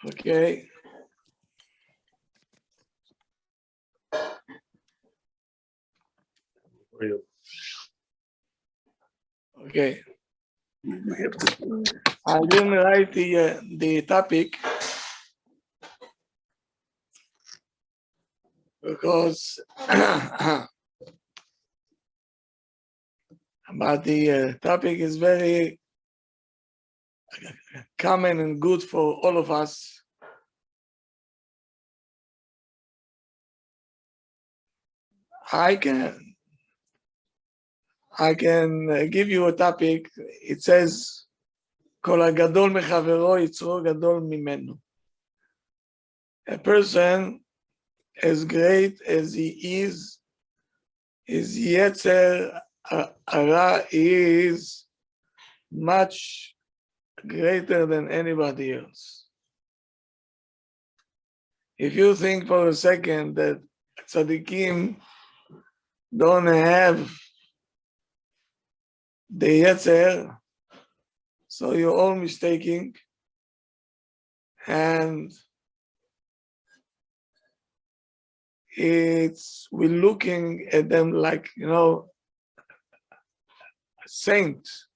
Okay. Okay. I didn't write the topic because but the topic is very common and good for all of us. I can give you a topic. It says, "Kol hagadol mechavero yitzro gadol mimenu." A person as great as he is, his yetzer harah is much greater than anybody else. If you think for a second that tzaddikim don't have the yetzer, so you're all mistaking, and we're looking at them like, saints.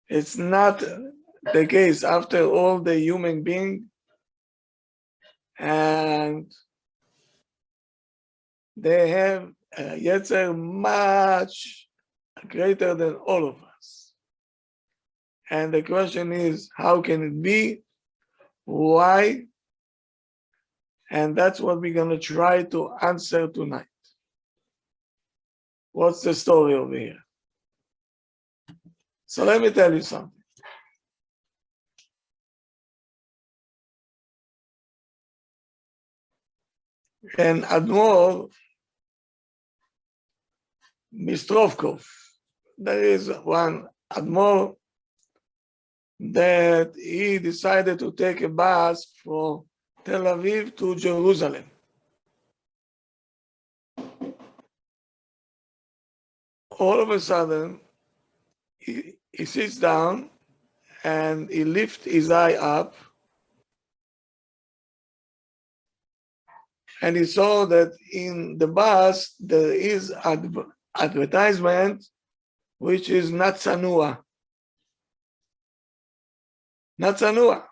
It's not the case. After all, the human being, and they have a yetzer much greater than all of us. And the question is, how can it be? Why? And that's what we're going to try to answer tonight. What's the story over here? So let me tell you something. And Admor Mistrovkov, there is one Admor that he decided to take a bus from Tel Aviv to Jerusalem. All of a sudden, he sits down and he lifts his eye up, and he saw that in the bus there is advertisement which is not tzanua. Not tzanua.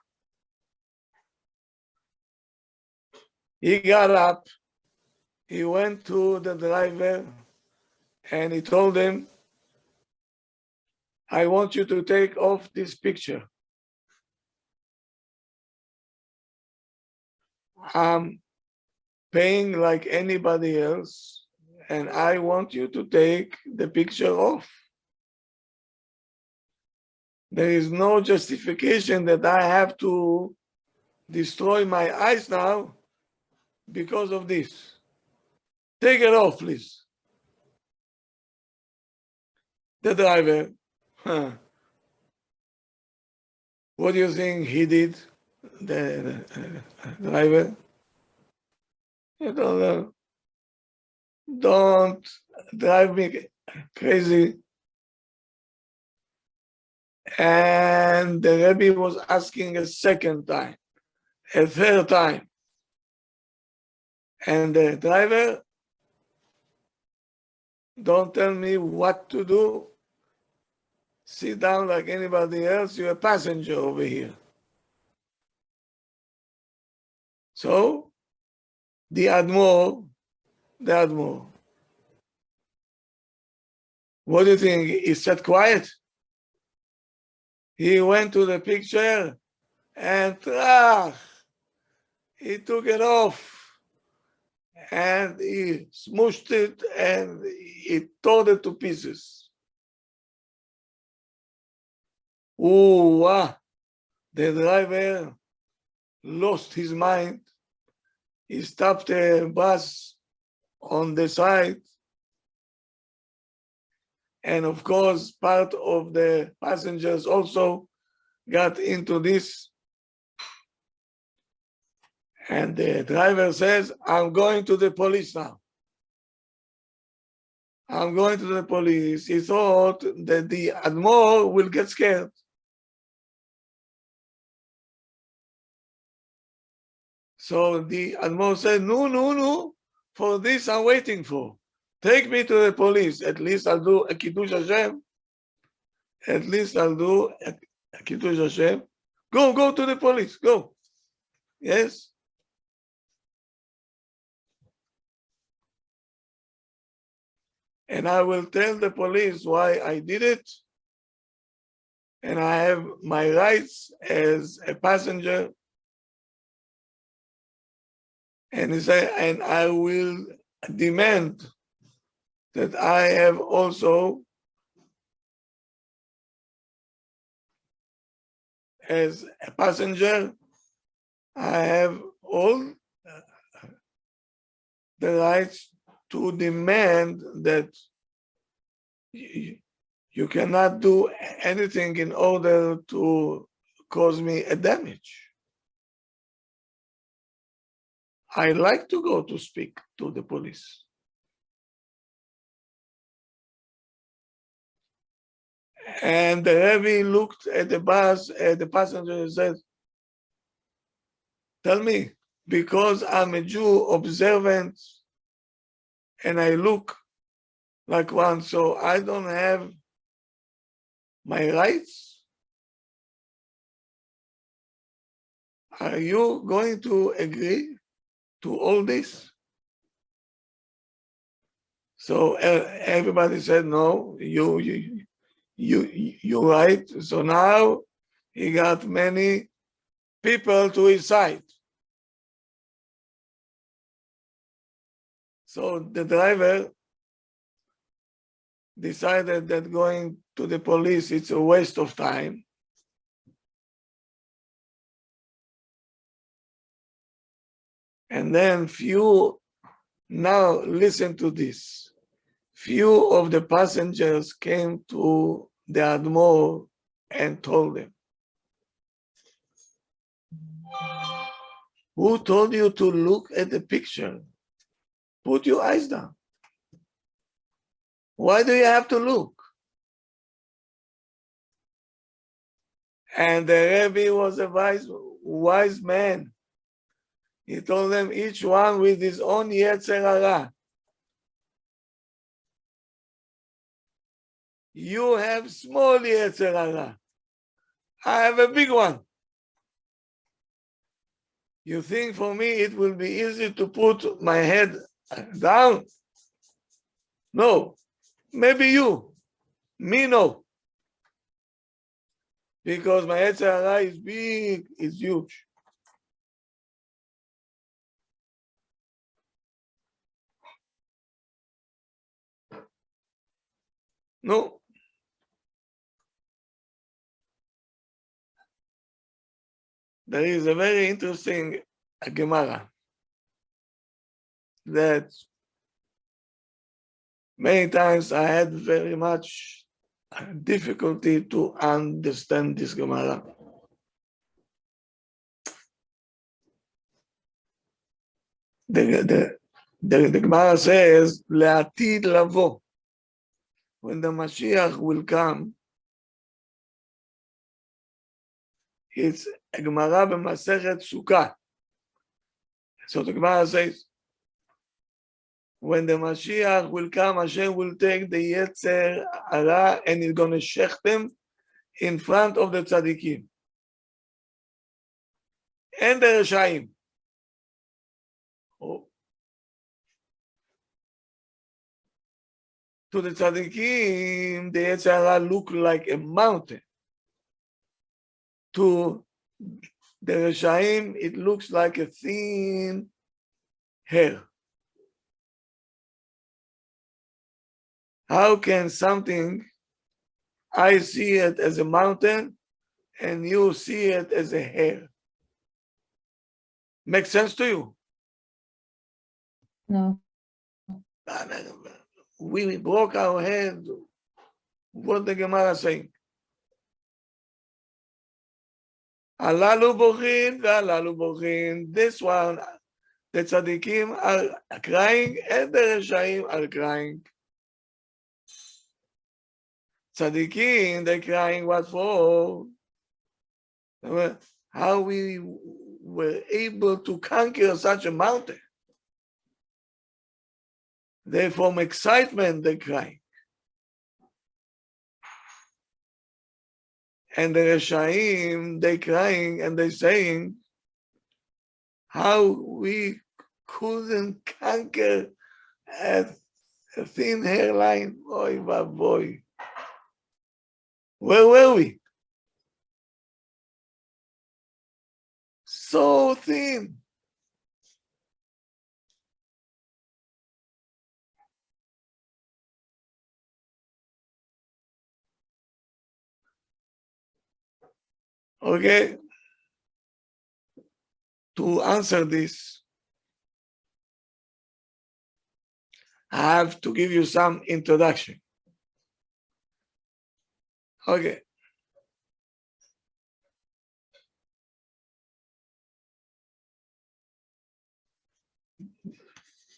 He got up, he went to the driver, and he told him, I want you to take off this picture. I'm paying like anybody else, and I want you to take the picture off. There is no justification that I have to destroy my eyes now because of this. Take it off, please. The driver, what do you think he did? The driver? He told him, don't drive me crazy. And the Rebbe was asking a second time, a third time. And the driver, don't tell me what to do. Sit down like anybody else. You're a passenger over here. So, the Admor, what do you think? He sat quiet. He went to the picture and he took it off. And he smooshed it and he tore it to pieces. The driver lost his mind. He stopped the bus on the side. And of course, part of the passengers also got into this. And the driver says, I'm going to the police now. I'm going to the police. He thought that the Admor will get scared. So the Admor said, no, for this I'm waiting for. Take me to the police. At least I'll do a Kiddush Hashem. At least I'll do a Kiddush Hashem. Go to the police, go. Yes? And I will tell the police why I did it. And I have my rights as a passenger. And he said, and I will demand that I have also, as a passenger, I have all the rights to demand that you cannot do anything in order to cause me a damage. I like to go to speak to the police. And the Rebbe looked at the bus, at the passenger, and said, tell me, because I'm a Jew observant and I look like one, so I don't have my rights? Are you going to agree to all this? So everybody said, no, you're right. So now he got many people to his side. So the driver decided that going to the police, it's a waste of time. And then now listen to this. Few of the passengers came to the Admor and told him, who told you to look at the picture? Put your eyes down. Why do you have to look? And the Rebbe was a wise man. He told them, each one with his own yetzer harah. You have small yetzer harah. I have a big one. You think for me it will be easy to put my head down? No. Maybe you. Me, no. Because my yetzer harah is big, it's huge. No. There is a very interesting Gemara that many times I had very much difficulty to understand this Gemara. The Gemara says, "Le'atid lavo," when the Mashiach will come. It's a Gemara b'Masechet Sukkah. So the Gemara says, when the Mashiach will come, Hashem will take the yetzer harah and he's going to shech them in front of the tzaddikim and the reshaim. Oh. To the tzaddikim, the yetzer harah look like a mountain. To the reshaim, it looks like a thin hair. How can something, I see it as a mountain and you see it as a hair? Makes sense to you? No. We broke our head. What the Gemara saying? Alalu bochin, alalu bochin. This one, the tzaddikim are crying and the reshaim are crying. Tzaddikim, they're crying what for? How we were able to conquer such a mountain. They, from excitement, they cry. And the Reshaim, they crying and they saying, how we couldn't conquer a thin hairline. Oy boy. Where were we? So thin. Okay. To answer this, I have to give you some introduction. Okay.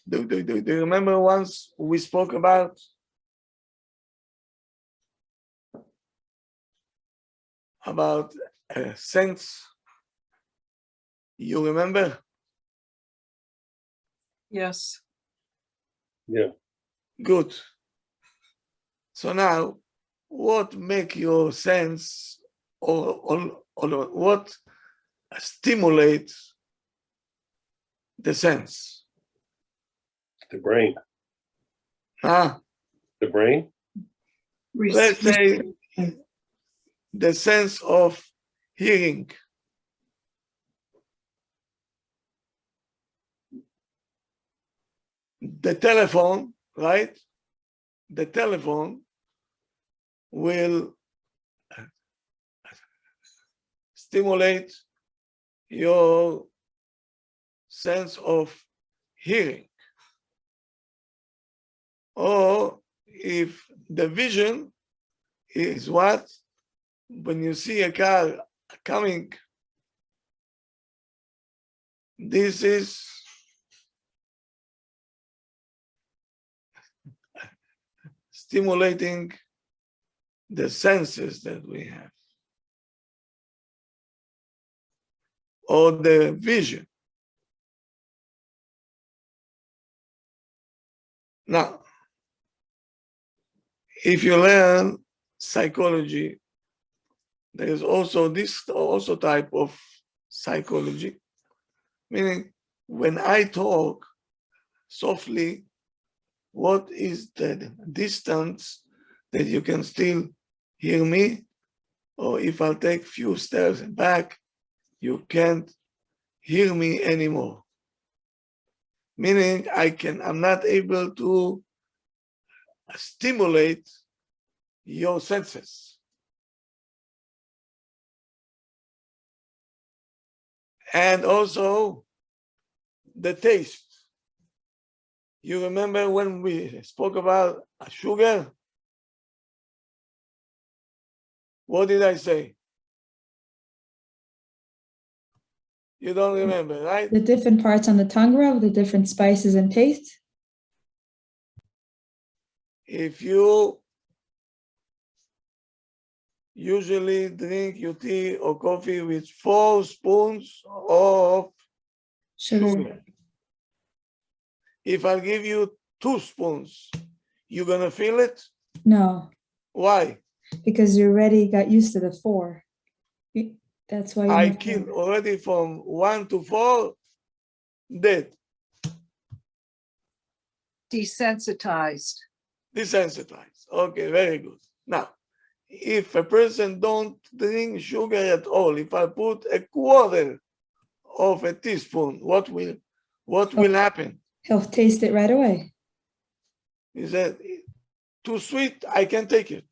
Do you remember once we spoke about sense? You remember? Yes. Yeah. Good. So now, what make your sense or what stimulates the sense? The brain. Huh? The brain? Let's say the sense of hearing. The telephone, right? The telephone will stimulate your sense of hearing. Or if the vision is what? When you see a car coming, this is stimulating the senses that we have, or the vision. Now, if you learn psychology, there is also this also type of psychology, meaning when I talk softly, what is the distance that you can still hear me? Or if I'll take few steps back, you can't hear me anymore. Meaning I'm not able to stimulate your senses. And also the taste. You remember when we spoke about sugar? What did I say? You don't remember, right? The different parts on the tongue rub, the different spices and taste. If you usually drink your tea or coffee with 4 spoons of sugar. If I give you 2 spoons, you're gonna feel it? No, Why? because you already got used to the 4. That's why I you killed already from 1 to 4, dead, Desensitized. desensitized. Okay, very good. Now, if a person don't drink sugar at all, if I put a quarter of a teaspoon, what will happen? he'll taste it right away. He said, too sweet, I can take it.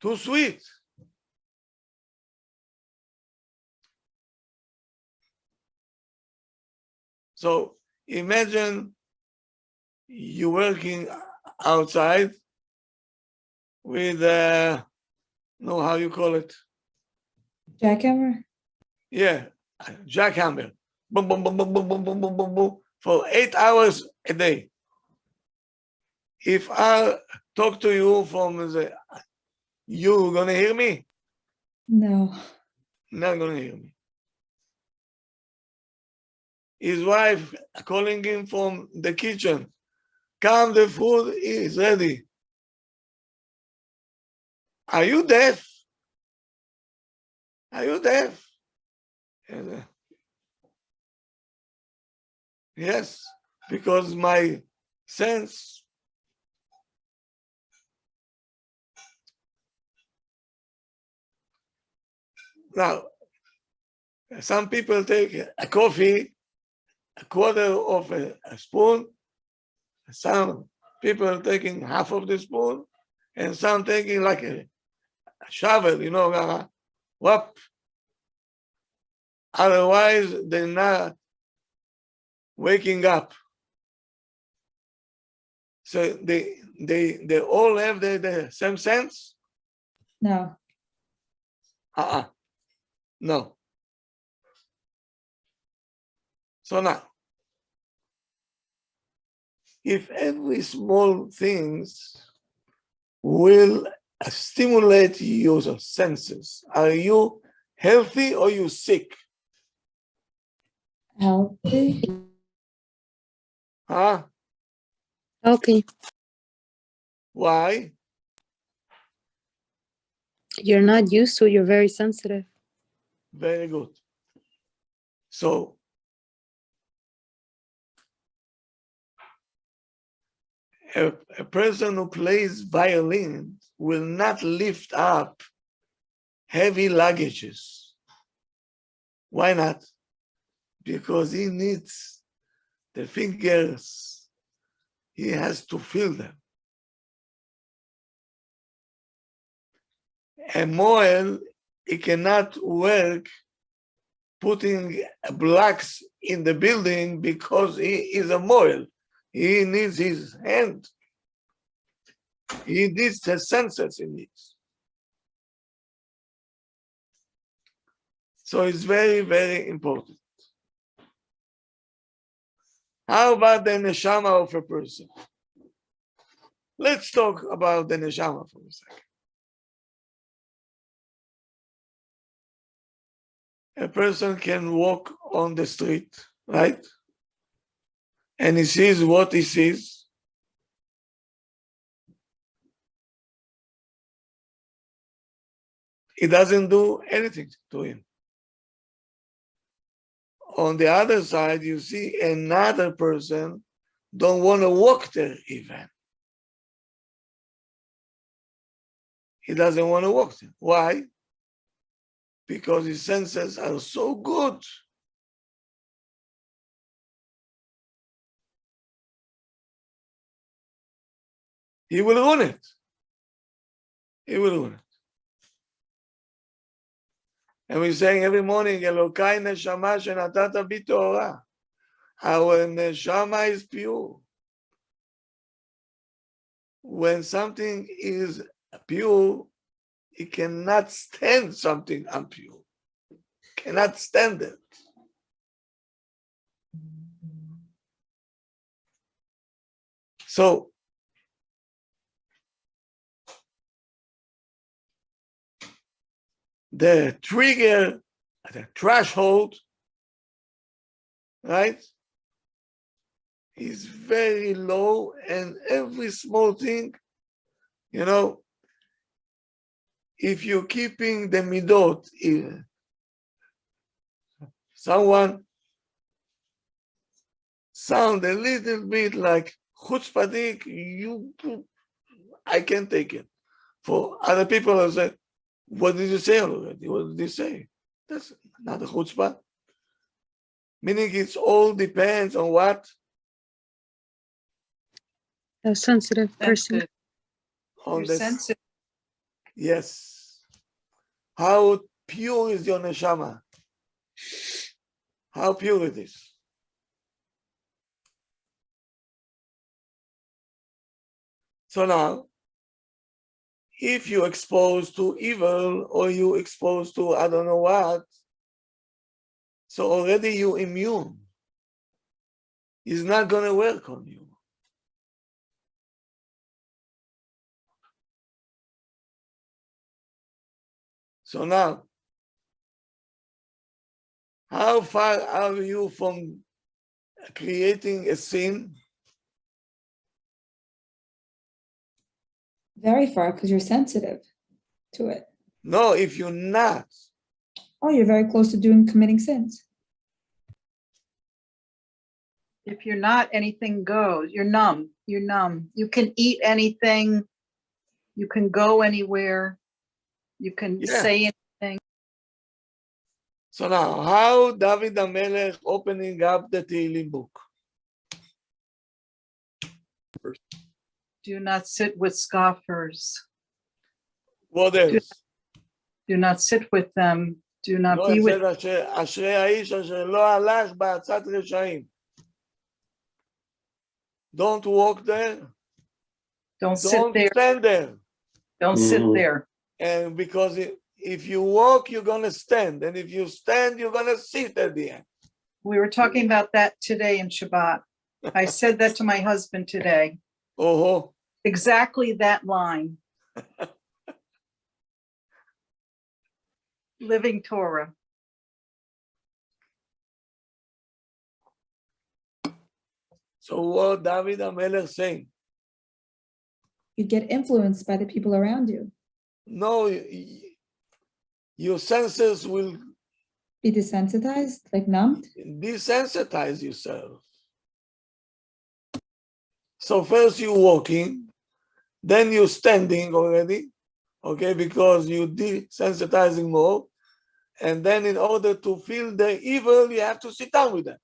Too sweet. So imagine you working outside with no, how you call it? Jackhammer? Yeah, jackhammer. Boom, boom, boom, boom, boom, boom, boom, boom, boom, boom, for 8 hours a day. If I talk to you from the, you gonna hear me? No. not gonna hear me. His wife calling him from the kitchen. Come, the food is ready. Are you deaf? Are you deaf? And, yes, because my sense. Now, some people take a coffee, a quarter of a spoon. Some people taking half of the spoon, and some taking like a shovel, whop. Otherwise, they're not waking up. So they all have the same sense? No. No. So now, if every small things will stimulate your senses, are you healthy or you sick? Healthy. Huh? Healthy. Why? You're not used to it. You're very sensitive. Very good. So, a person who plays violin will not lift up heavy luggages. Why not? Because he needs the fingers. He has to feel them. A mohel, he cannot work putting blocks in the building because he is a mohel. He needs his hand. He needs the senses he needs. So it's very, very important. How about the neshama of a person? Let's talk about the neshama for a second. A person can walk on the street, right? And he sees what he sees. It doesn't do anything to him. On the other side, you see another person don't want to walk there even. He doesn't want to walk there. Why? Because his senses are so good. He will ruin it. He will ruin it. And we're saying every morning, Elokai neshama shenatata bi Torah. Our neshama is pure. When something is pure, it cannot stand something impure. Cannot stand it. So, the trigger, the threshold, right, is very low, and every small thing, if you're keeping the midot, someone sound a little bit like chutzpahdik, I can't take it. For other people, I say, what did you say already? What did you say? That's not a chutzpah. Meaning it all depends on what? A sensitive person. Sensitive. On You're this. sensitive. Yes. How pure is your neshama? How pure it is? So now, if you're exposed to evil or you exposed to I don't know what, so already you're immune. It's not going to work on you. So now, How far are you from creating a sin? Very far because you're sensitive to it. No, if you're not. Oh, you're very close to committing sins. If you're not, anything goes. You're numb. You're numb. You can eat anything. You can go anywhere. You can Yeah. say anything. So now, how David HaMelech opening up the Tehillim book? Do not sit with scoffers. What else? Do not sit with them. Do not לא be with. אצל אשרי האיש אשר לא הלך בעצת רשעים. Don't walk there. Don't sit Don't there. stand there. Don't sit Mhm. there. And because if you walk, you're going to stand. And if you stand, you're going to sit at the end. We were talking about that today in Shabbat. I said that to my husband today. Oh, Exactly that line. Living Torah. so what David HaMelech saying? You get influenced by the people around you. No, your senses will Be desensitized, like numbed. desensitize yourself. So first you're walking, then you're standing already, okay, because you're desensitizing more. And then in order to feel the evil, you have to sit down with them.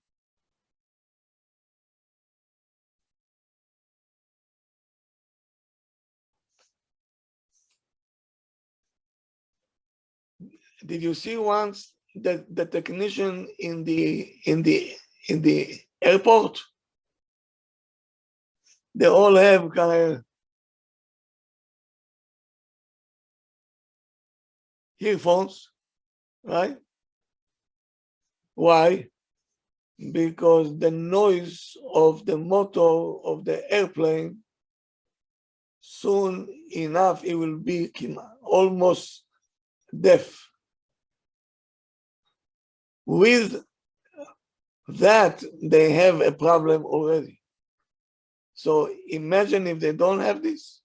Did you see once the technician in the airport? They all have kind of earphones, right? Why? Because the noise of the motor of the airplane, soon enough, it will be almost deaf. With that, they have a problem already. So imagine if they don't have this.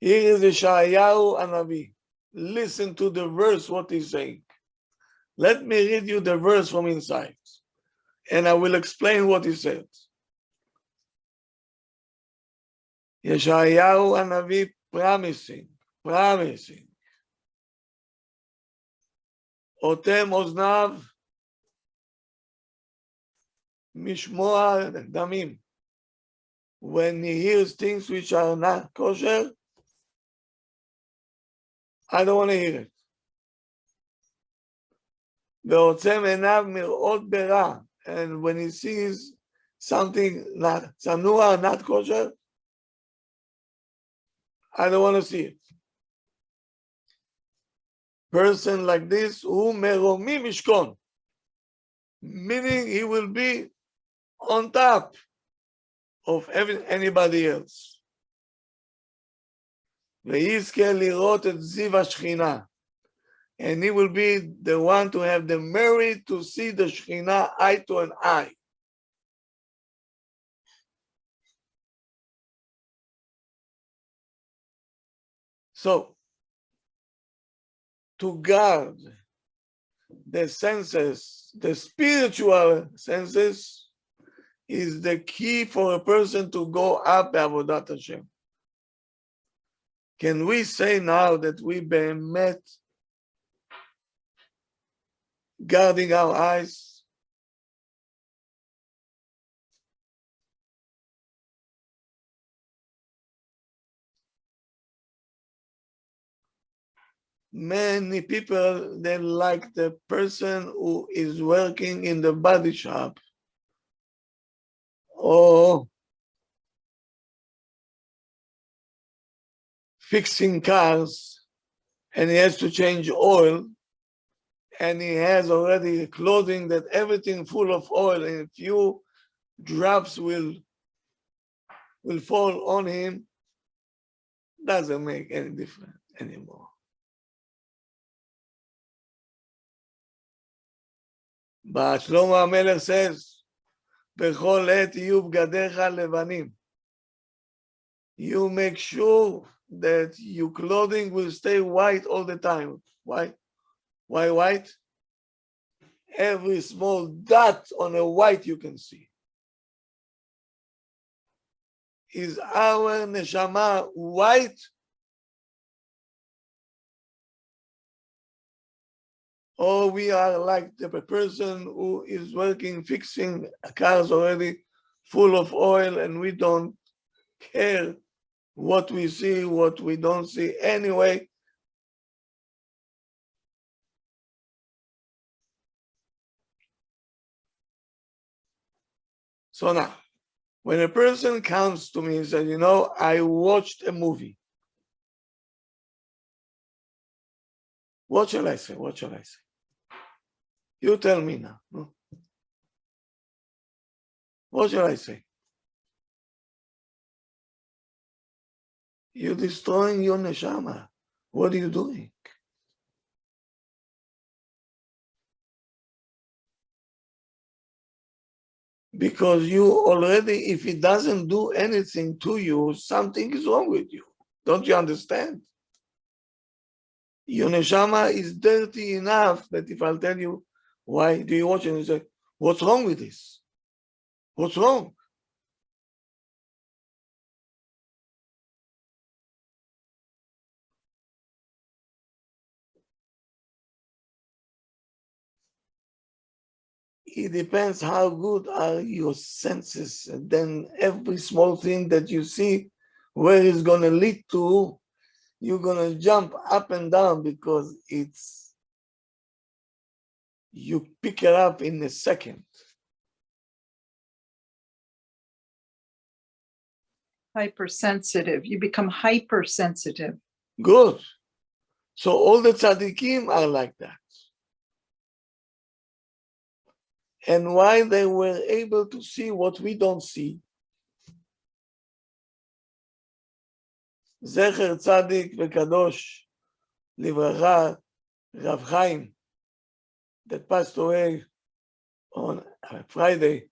Here is Yeshayahu Hanavi. Listen to the verse, what he's saying. Let me read you the verse from inside, and I will explain what he said. Yeshayahu Hanavi promising. אוטם אוזניו משמוע דמים. When he hears things which are not kosher, I don't want to hear it. ועוצם עיניו מראות ברע. And when he sees something not צנוע, not kosher, I don't want to see it. Person like this, הוא מרומי משכון, meaning he will be on top of anybody else. ויזכה לראות את זיו השכינה, and he will be the one to have the merit to see the Shekhinah eye to an eye. So, to guard the senses, the spiritual senses, is the key for a person to go up Avodat Hashem. Can we say now that we be'emet guarding our eyes? Many people, they like the person who is working in the body shop or fixing cars, and he has to change oil, and he has already clothing that everything full of oil, and if you drops will fall on him, doesn't make any difference anymore. But Shlomo HaMelech says, בכל עת יהיו בגדיך לבנים. You make sure that your clothing will stay white all the time. Why? Why white? Every small dot on a white you can see. Is our neshama white? Or we are like the person who is working, fixing cars already full of oil, and we don't care what we see, what we don't see anyway. So now, when a person comes to me and says, you know, I watched a movie. What shall I say? What shall I say? You tell me now. No? What shall I say? You're destroying your neshama. What are you doing? Because you already, if it doesn't do anything to you, something is wrong with you. Don't you understand? Your neshama is dirty enough that if I'll tell you, why do you watch it? And you say, what's wrong with this? What's wrong? It depends how good are your senses. And then every small thing that you see, where it's going to lead to, you're going to jump up and down because you pick it up in a second. Hypersensitive. You become hypersensitive. Good. So all the tzaddikim are like that. And why they were able to see what we don't see. Zecher tzaddik v'kadosh livracha Rav Chaim, that passed away on Friday.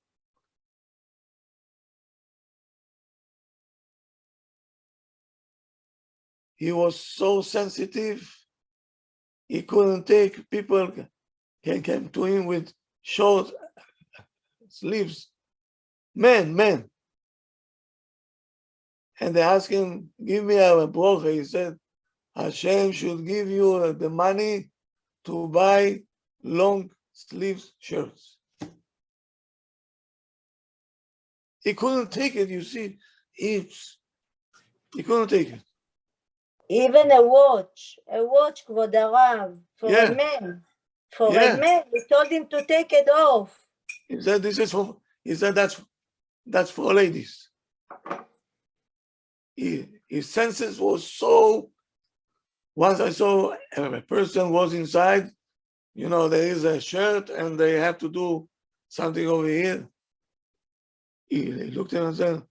He was so sensitive, he couldn't take people came to him with short sleeves, men. And they asked him, give me a brocha. He said, Hashem should give you the money to buy long sleeves shirts. He couldn't take it, you see. He couldn't take it. Even a watch, כבוד הרב, for Yeah. a man. For Yeah. a man, he told him to take it off. He said, that's for ladies. His senses was so, once I saw a person was inside, you know, there is a shirt and they have to do something over here. He looked at him and said,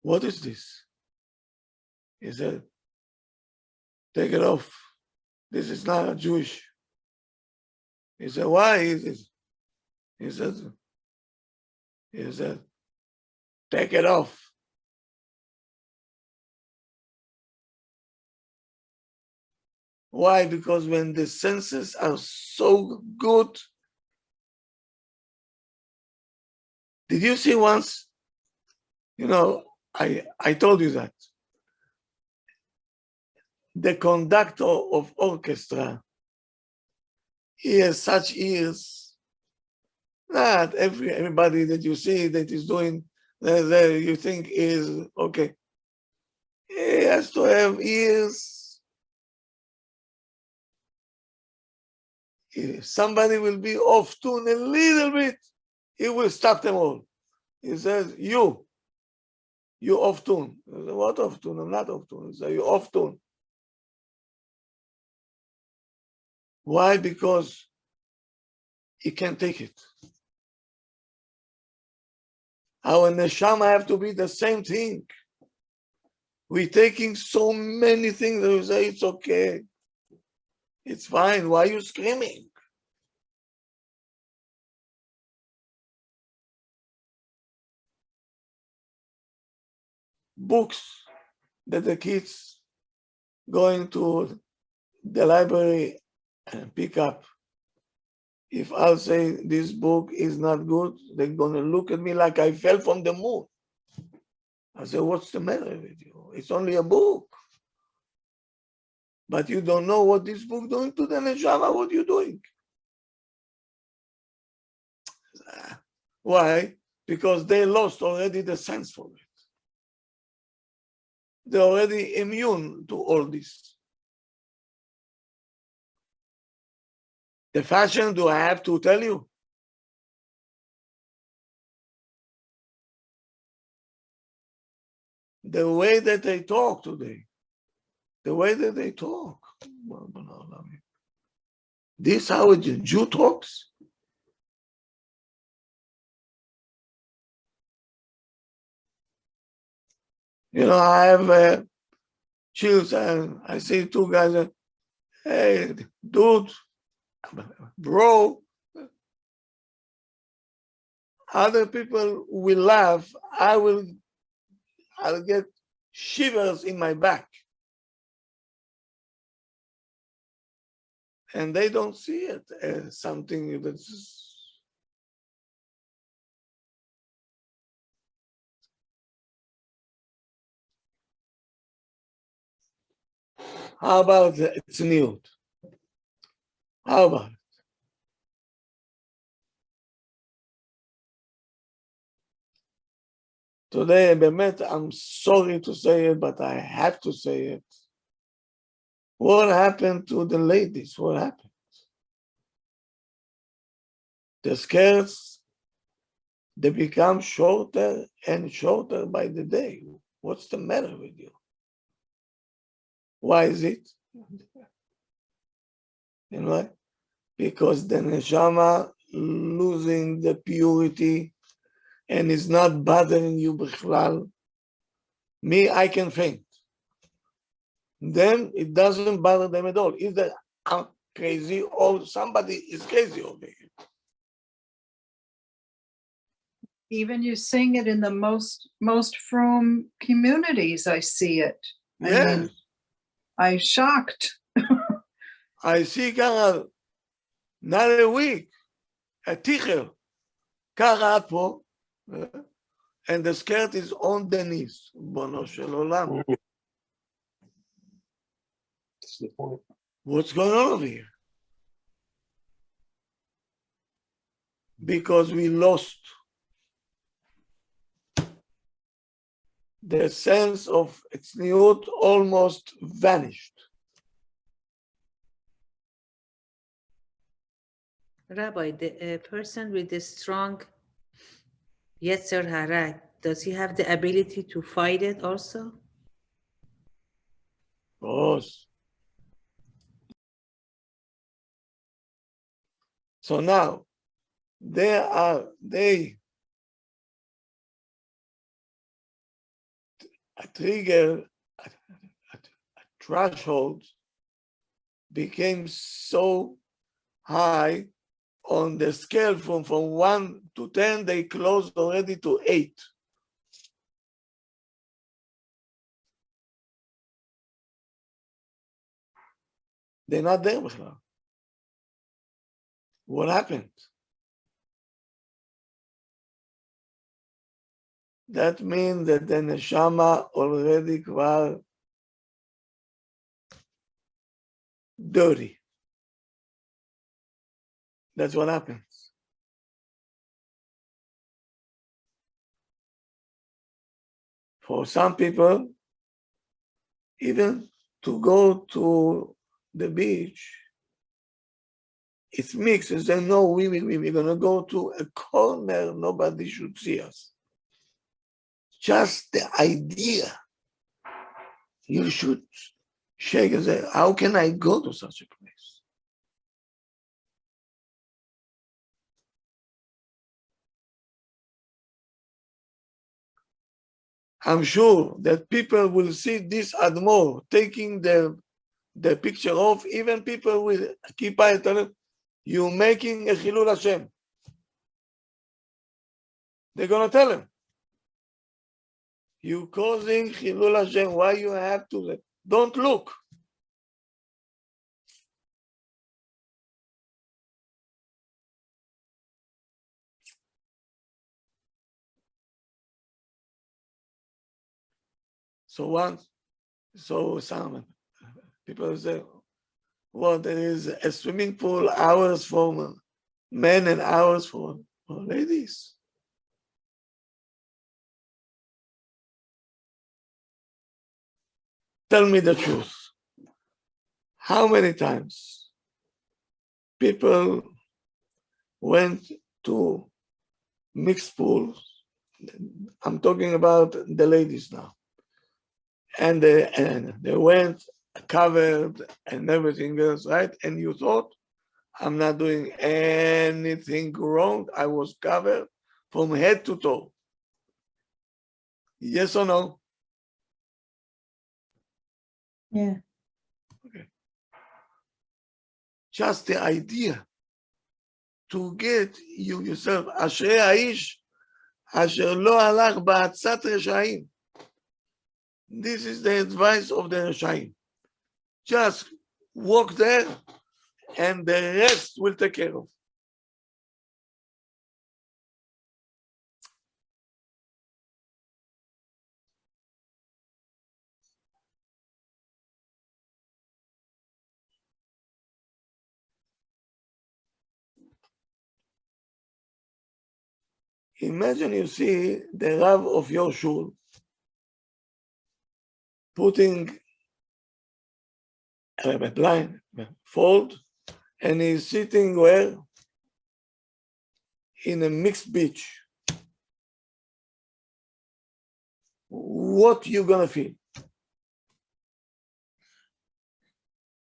what is this? He said, take it off. This is not Jewish. He said, why is it? He said, take it off. Why? Because when the senses are so good. Did you see once? You know, I told you that. The conductor of orchestra, he has such ears. Not everybody that you see that is doing, you think is okay. He has to have ears. If somebody will be off tune a little bit, he will stop them all. He says, you off tune. I say, what off tune? I'm not off tune. He says, you off tune. Why? Because he can't take it. Our neshama have to be the same thing. We're taking so many things that we say it's okay. It's fine. Why are you screaming? Books that the kids going to the library and pick up. If I'll say this book is not good, they're gonna look at me like I fell from the moon. I say, what's the matter with you? It's only a book. But you don't know what this book doing to the neshama, what you doing. Why? Because they lost already the sense for it. They're already immune to all this. The fashion, do I have to tell you? The way that they talk today, the way that they talk. This how a Jew talks? You know, I have children. I see two guys. Hey, dude, bro. Other people will laugh. I'll get shivers in my back. And they don't see it as something that's. How about it's new? How about it? Today, Bemet, I'm sorry to say it, but I have to say it. What happened to the ladies? What happened? The skirts, they become shorter and shorter by the day. What's the matter with you? Why is it? You know, because the neshama losing the purity and is not bothering you bichlal. Me, I can faint. Them, it doesn't bother them at all. Either I'm crazy or somebody is crazy over here. Even you sing it in the most frum communities, I see it. I Yes. mean, I'm shocked. I see ככה, not a week, a ticher, ככה עד פה, and the skirt is on the knees. בונו של עולם. That's the point. What's going on over here? Because we lost the sense of tzniut almost vanished. Rabbi, the person with the strong yetzer harah, does he have the ability to fight it also? Of course. So now, they a trigger, a threshold became so high on the scale from 1 to 10, they closed already to 8. They're not there before. What happened? That means that the neshama already כבר dirty. That's what happens. For some people, even to go to the beach, it's mixed. They say, no, we're going to go to a corner, nobody should see us. Just the idea, you should shake and say, how can I go to such a place? I'm sure that people will see this Admor taking the picture off, even people with kippah and tell them, you're making a Chilul Hashem. They're gonna tell him, you're causing Chilul Hashem. Why you have to? Don't look. So some people say, well, there is a swimming pool, hours for men and hours for ladies. Tell me the truth. How many times people went to mixed pools? I'm talking about the ladies now. And they went covered and everything else, right? And you thought, I'm not doing anything wrong. I was covered from head to toe. Yes or no? Yeah. Okay. Just the idea to get you yourself, אשרי האיש אשר לא הלך בעצת רשעים. This is the advice of the Reshaim. Just walk there and the rest will take care of. Imagine you see the Rav of your shul putting a blind fold, and he's sitting where? In a mixed beach. What you gonna feel?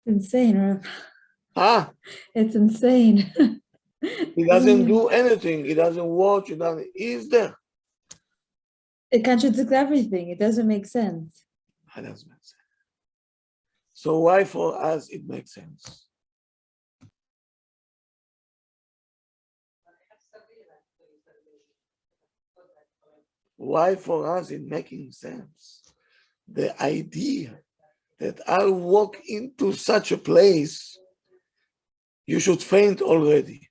Insane, Rav. Huh? It's insane. He doesn't do anything. He doesn't watch. He doesn't. He's there. It contradicts everything. It doesn't make sense. That doesn't make sense. So why for us it makes sense? Why for us it making sense? The idea that I'll walk into such a place, you should faint already.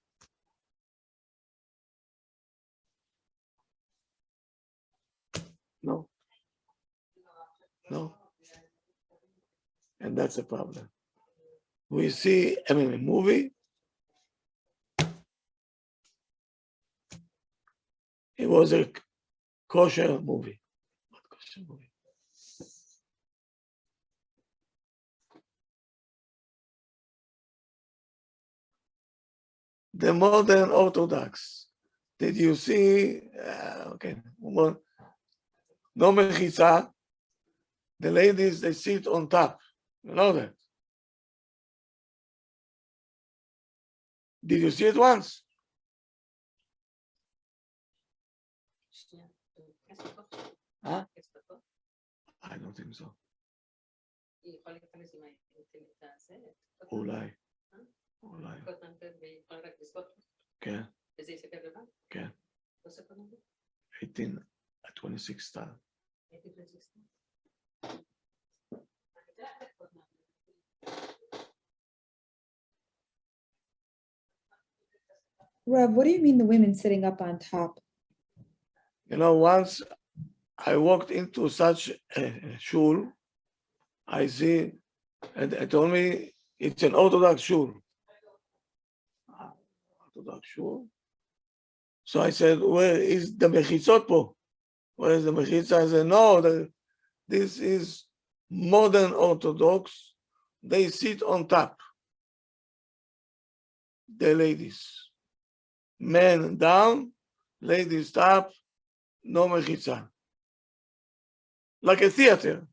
No. No. And that's a problem. We see, a movie. It was a kosher movie. What kosher movie? The modern Orthodox. Did you see? Okay. No mechitza. The ladies, they sit on top. You know that? Did you see it once? Huh? I don't think so. אולי. כן. כן. 18 at 26 star. Rav, what do you mean the women sitting up on top? You know, once I walked into such a shul, I see, and they told me it's an Orthodox shul. Orthodox shul. So I said, where is the mechitzot po? Where is the mechitza? I said, no, this is modern Orthodox. They sit on top. The ladies. Men down, ladies top, no mechitza. Like a theater.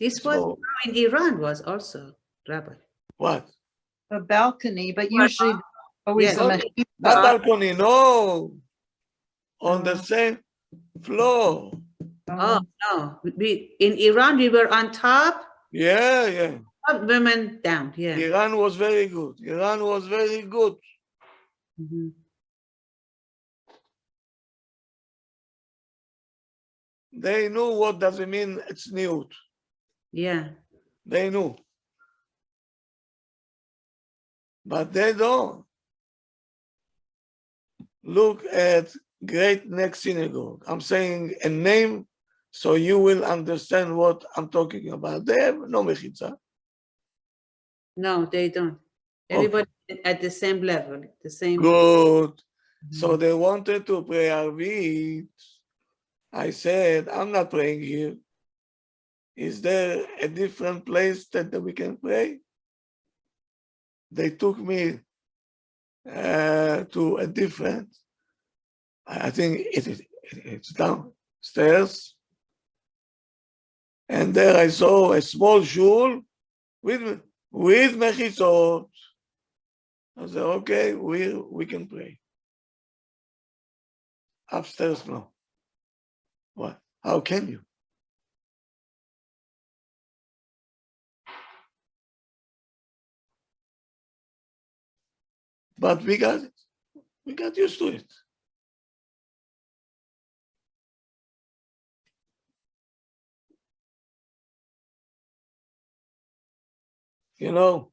This was So, in Iran was also, Rabbi. what? A balcony, but usually always Yes. a Not mechitza. balcony, no. on the Oh. same floor. Oh, no. In Iran, we were on top, Yeah, yeah. women down. Yeah. Iran was very good. Iran was very good. Mhm. They knew what does it mean it's new. Yeah. They knew. But they don't. Look at Great Neck Synagogue. I'm saying a name so you will understand what I'm talking about. They have no mechitza. No, they don't. Everybody at the same level, the same. Good. So Mhm. they wanted to pray Arvit. I said, I'm not praying here. Is there a different place that we can pray? They took me to a different, I think it's downstairs. And there I saw a small shul with mechitzot. I said, okay, we can pray. Upstairs, no. What? How can you? But we got it. We got used to it. You know,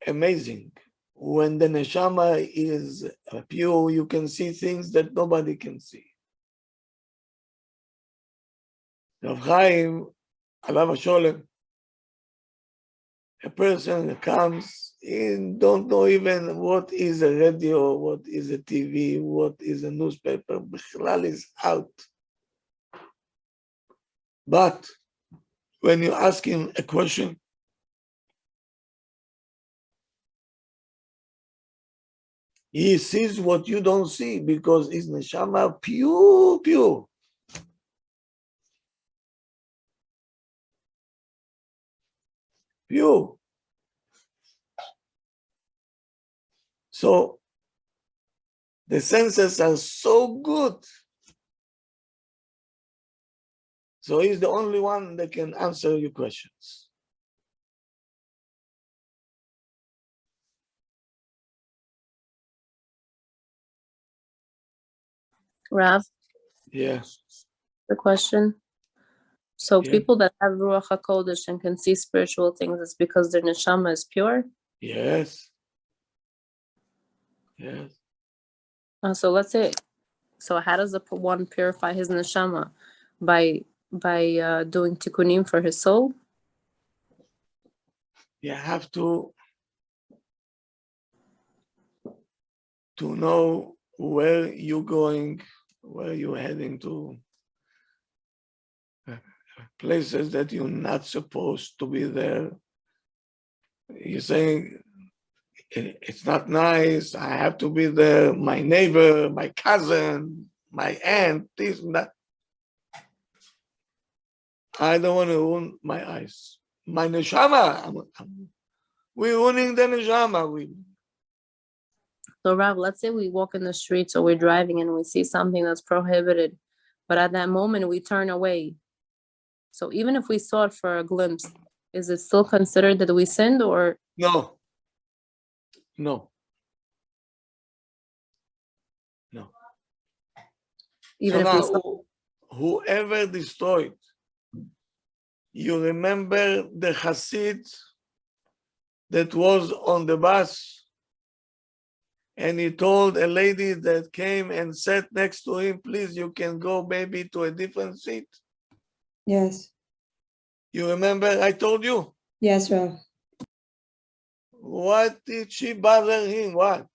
amazing. When the neshama is pure, you can see things that nobody can see. Rav Chaim, Alav Sholem, a person comes in, don't know even what is a radio, what is a TV, what is a newspaper. Bichlal is out. But when you ask him a question, he sees what you don't see because his neshama pure, pure. Pure. So the senses are so good. So he's the only one that can answer your questions. Rav, Yeah. the question. So Yeah. people that have Ruach HaKodesh and can see spiritual things, it's because their neshama is pure? Yes. Yes. So let's say, so how does the one purify his neshama? By doing tikkunim for his soul? You have to know where you're going, where you're heading to, places that you're not supposed to be there. You're saying, it's not nice, I have to be there, my neighbor, my cousin, my aunt, this and that. I don't want to ruin my eyes. My neshama, we're ruining the neshama. So Rav, let's say we walk in the streets or we're driving and we see something that's prohibited, but at that moment we turn away. So even if we saw it for a glimpse, is it still considered that we sinned or? No. Even So if we now, saw? whoever destroyed, you remember the Hasid that was on the bus and he told a lady that came and sat next to him, please, you can go maybe to a different seat. Yes. You remember I told you? Yes, Rav. What did she bother him? What?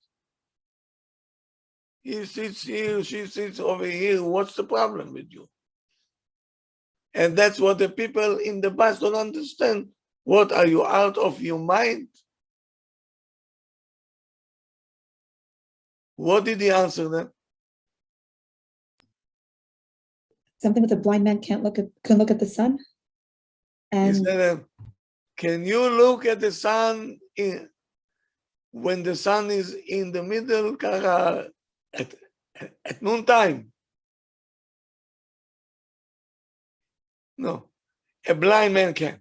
He sits here, she sits over here. What's the problem with you? And that's what the people in the bus don't understand. What, are you out of your mind? What did he answer them? Something with a blind man can look at the sun. He And said, can you look at the sun when the sun is in the middle? at noontime. No, a blind man can.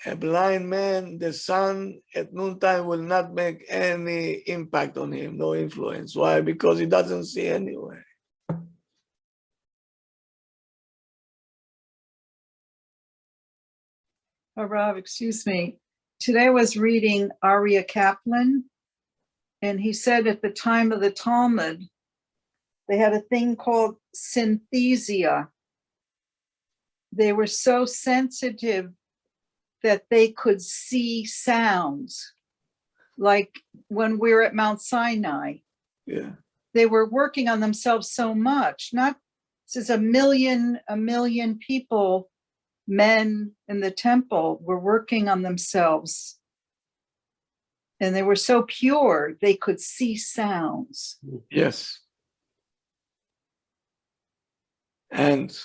A blind man, the sun at noontime will not make any impact on him, no influence. Why? Because he doesn't see anyway. Oh, Rob, excuse me. Today I was reading Aryeh Kaplan, and he said at the time of the Talmud, they had a thing called synthesia. They were so sensitive that they could see sounds, like when we were at Mount Sinai. Yeah. They were working on themselves so much. Not this is a million people, men in the temple, were working on themselves. And they were so pure, they could see sounds. Yes. And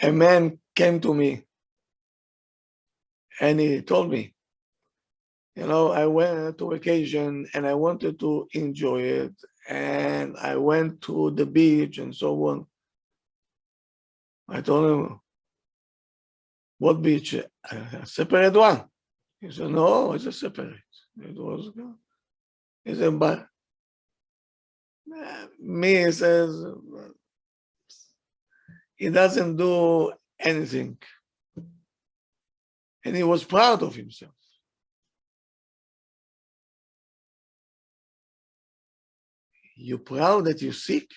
a man came to me and he told me, you know, I went to vacation and I wanted to enjoy it. And I went to the beach and so on. I told him, what beach? A separate one. He said, no, it's a separate. It was, he said, but me, he says, he doesn't do anything. And he was proud of himself. You proud that you're sick?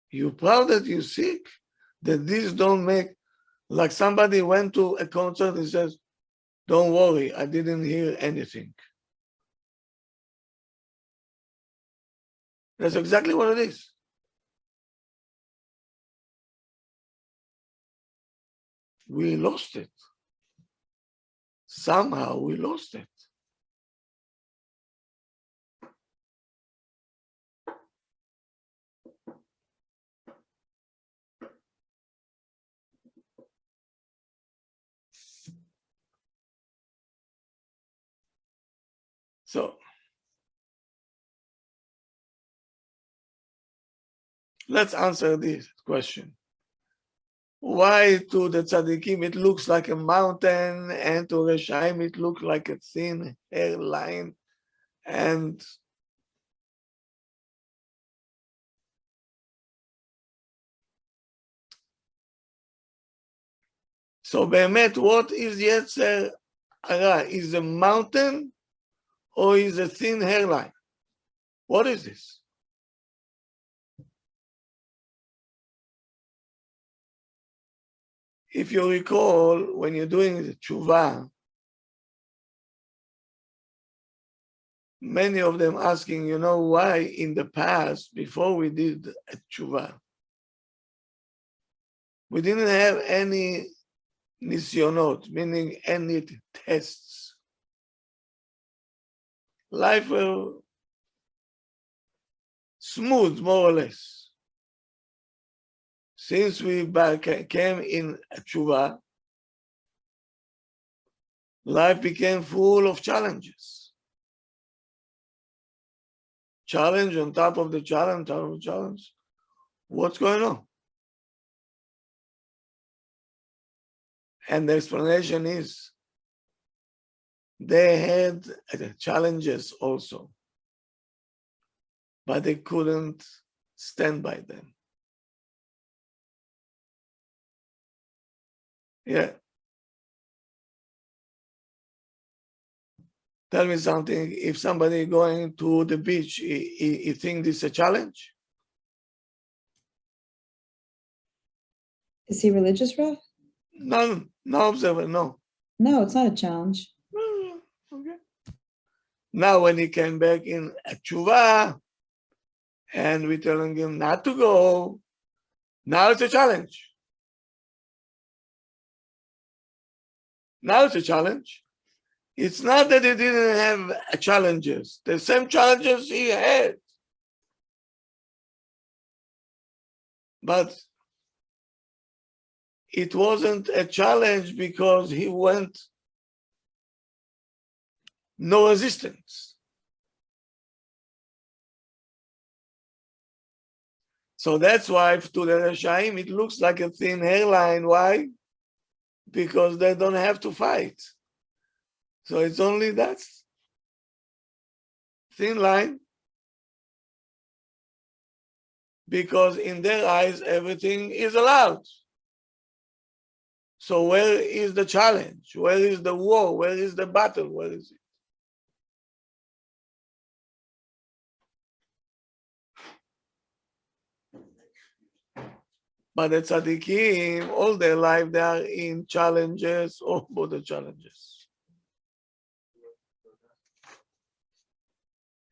You proud that you're sick? That this don't make, like somebody went to a concert and says, don't worry, I didn't hear anything. That's exactly what it is. We lost it. Somehow we lost it. So let's answer this question. Why to the tzaddikim it looks like a mountain, and to Reshaim it looks like a thin hairline? And so באמת, what is yetzer harah? Is a mountain or is a thin hairline? What is this? If you recall, when you're doing the tshuva, many of them asking, you know, why in the past, before we did a tshuva, we didn't have any nisyonot, meaning any tests. Life was smooth, more or less. Since we came in tshuva, life became full of challenges. Challenge on top of the challenge. What's going on? And the explanation is they had challenges also, but they couldn't stand by them. Yeah. Tell me something, if somebody going to the beach, he think this is a challenge? Is he religious, Rav? No observer, no. No, it's not a challenge. Okay. Now when he came back in a tshuva, and we're telling him not to go, now it's a challenge. Now it's a challenge. It's not that he didn't have challenges. The same challenges he had. But it wasn't a challenge because he went no resistance. So that's why to the Reshaim it looks like a thin hairline. Why? Because they don't have to fight. So it's only that thin line. Because in their eyes, everything is allowed. So where is the challenge? Where is the war? Where is the battle? Where is it? But the tzaddikim, all their life, they are in challenges, all the challenges.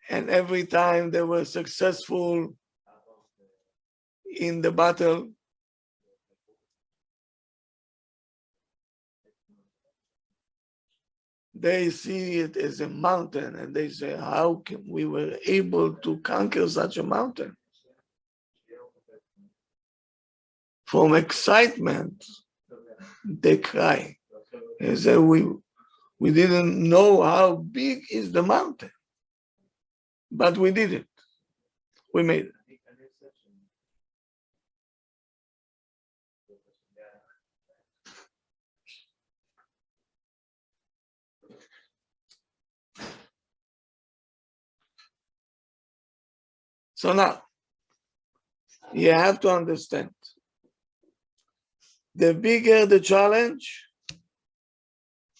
And every time they were successful in the battle, they see it as a mountain and they say, how can we were able to conquer such a mountain? From excitement, they cry. They say, we didn't know how big is the mountain, but we did it. We made it. So now, you have to understand, the bigger the challenge,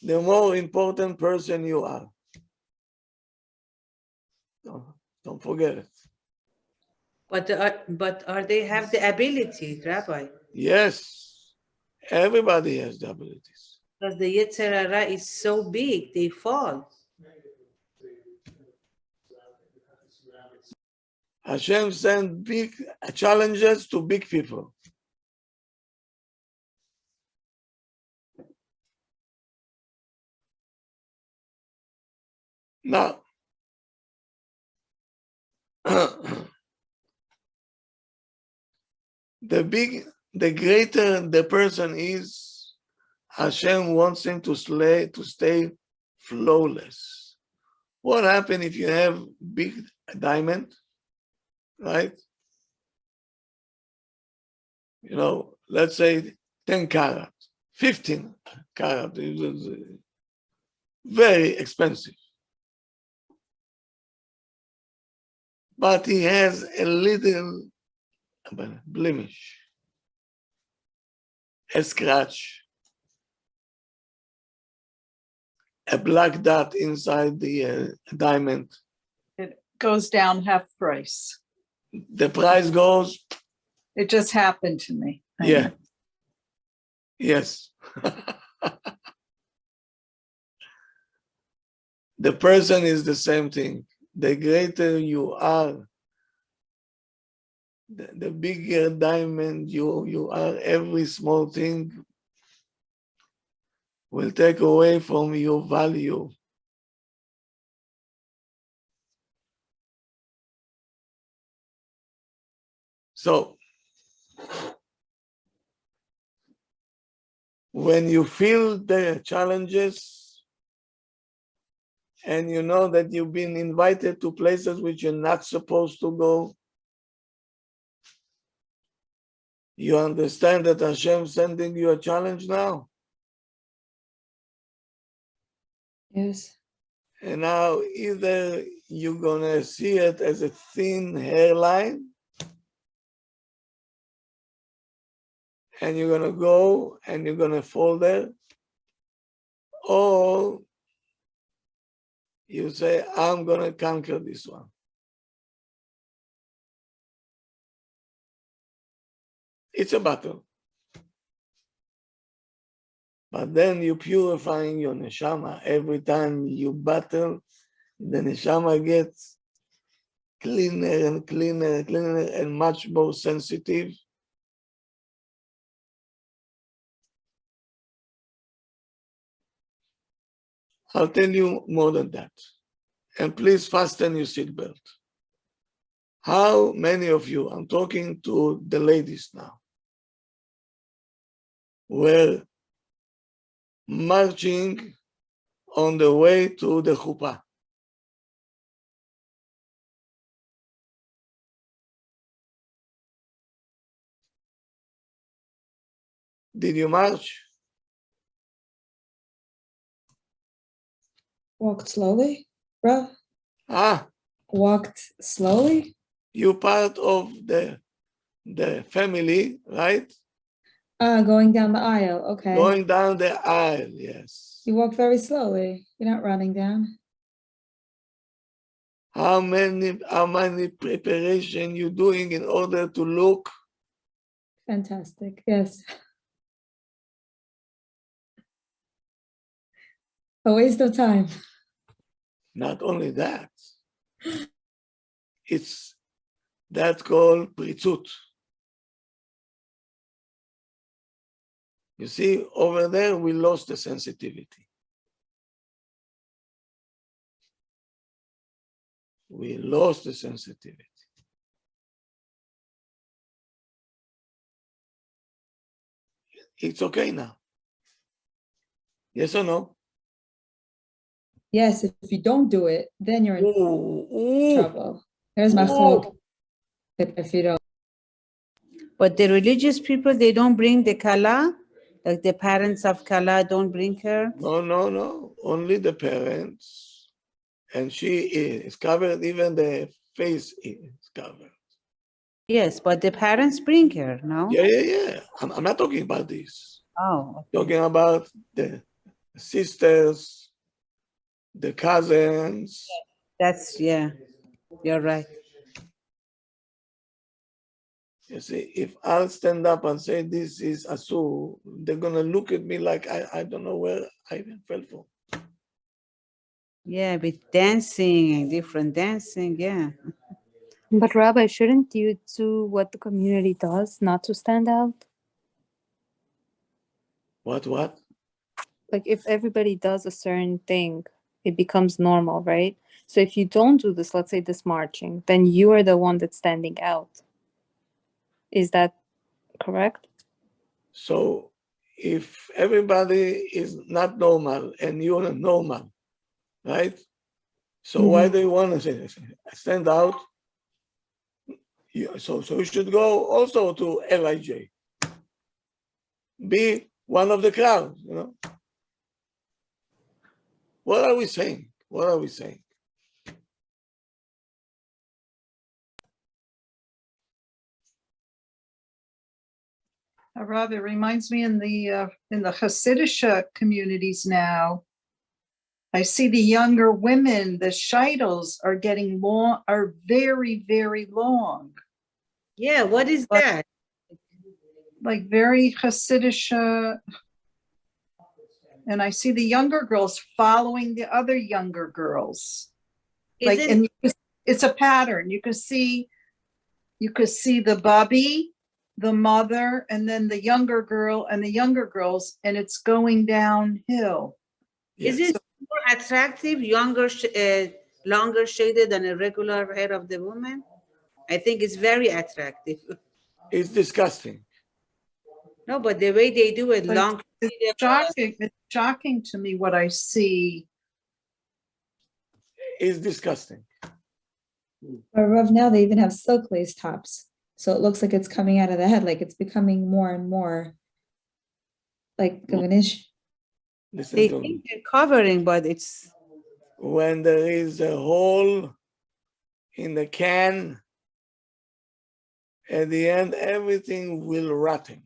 the more important person you are. Don't forget it. But are they have the ability, Rabbi? Yes, everybody has the abilities. Because the yetzer harah is so big, they fall. Hashem sent big challenges to big people. Now, the greater the person is, Hashem wants him to stay flawless. What happens if you have big diamond, right? You know, let's say 10 karat, 15 karat, very expensive. But he has a little blemish, a scratch, a black dot inside the diamond. It goes down half price. The price goes, It just happened to me. yeah, yes. The person is the same thing. The greater you are, the bigger diamond you are, every small thing will take away from your value. So, when you feel the challenges and you know that you've been invited to places which you're not supposed to go, you understand that Hashem sending you a challenge now. Yes. And now either you're gonna see it as a thin hairline and you're gonna go and you're gonna fall there, or you say, I'm gonna conquer this one. It's a battle. But then you're purifying your neshama. Every time you battle, the neshama gets cleaner and cleaner and cleaner and much more sensitive. I'll tell you more than that. And please fasten your seatbelt. How many of you, I'm talking to the ladies now, were marching on the way to the chuppah. Did you march? Walked slowly, Rav? Ah, Walked slowly? you part of the family, right? Ah, going down the aisle. Okay. Going down the aisle, yes. You walk very slowly. You're not running down. How many preparation you doing in order to look? Fantastic. Yes. A waste of time. Not only that, it's that called pritzut. You see, over there, we lost the sensitivity. We lost the sensitivity. It's okay now. Yes or no? Yes, if you don't do it, then you're in Ooh, trouble. There's my ooh. chalk. If you don't. But the religious people, they don't bring the kala, like the parents of kala don't bring her. No. Only the parents. And she is covered, even the face is covered. Yes, but the parents bring her, no? Yeah. I'm not talking about this. Oh, okay. Talking about the sisters, the cousins. That's, yeah, you're right. You see, if I'll stand up and say this is Asur, they're gonna look at me like I don't know where I even fell from. Yeah, with dancing and different dancing, yeah. But Rabbi, shouldn't you do what the community does, not to stand out? What? Like if everybody does a certain thing, it becomes normal, right? So if you don't do this, let's say this marching, then you are the one that's standing out. Is that correct? So if everybody is not normal and you're normal, right? So why do you want to stand out? So you should go also to LIJ. Be one of the crowd, you know. What are we saying? What are we saying? Rav, it reminds me in the Hasidic communities now, I see the younger women, the shidels are getting long, are very, very long, Yeah, what is But- that? like very Hasidic. And I see the younger girls following the other younger girls. Is it, And it's a pattern. You could see the bubby, the mother, and then the younger girl and the younger girls, and it's going downhill. is Yes. it more attractive, longer shaded than a regular hair of the woman? I think it's very attractive. It's disgusting. No, but the way they do it, But long. It's shocking to me what I see. It's disgusting. But Rav, now they even have silk lace tops. So it looks like it's coming out of the head, like it's becoming more and more like an issue. Listen They to think me. they're covering, but it's, When there is a hole in the can, at the end, everything will rotten.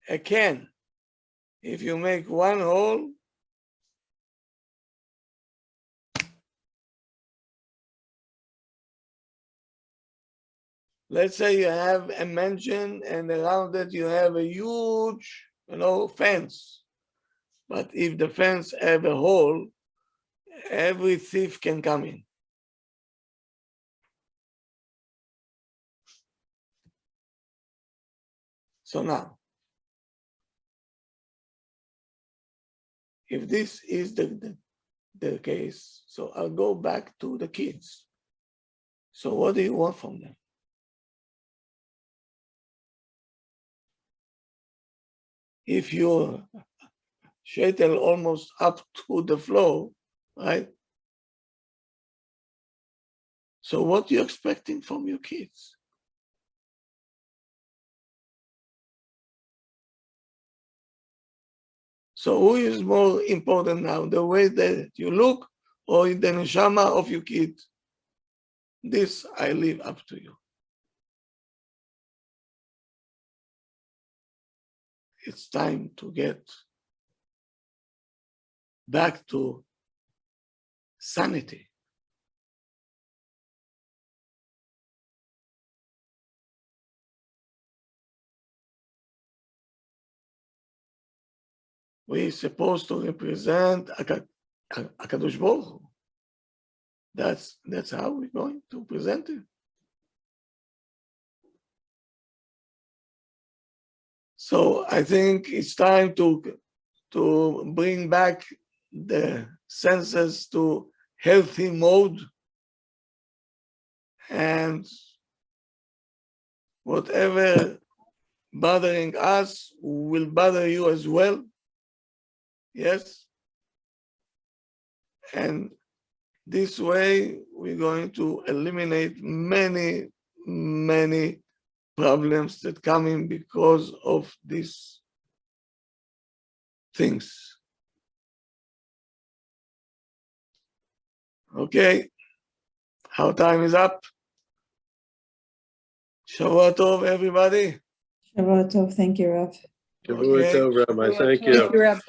A can, if you make one hole, let's say you have a mansion and around it you have a huge, fence. But if the fence have a hole, every thief can come in. So now, if this is the case, so I'll go back to the kids. So what do you want from them? if you shaitel almost up to the floor, right? So what are you expecting from your kids? So who is more important now, the way that you look or the neshama of your kid? This I leave up to you. It's time to get back to sanity. We're supposed to represent HaKadosh Baruch Hu. That's how we're going to present it. So I think it's time to bring back the senses to healthy mode, and whatever bothering us will bother you as well. Yes? And this way we're going to eliminate many, many problems that come in because of these things. Okay, our time is up. Shavua Tov, everybody. Shabbat Tov. Thank you, Rav. Shavua Okay. Tov, Rabbi. Thank Thank you. you, Rabbi.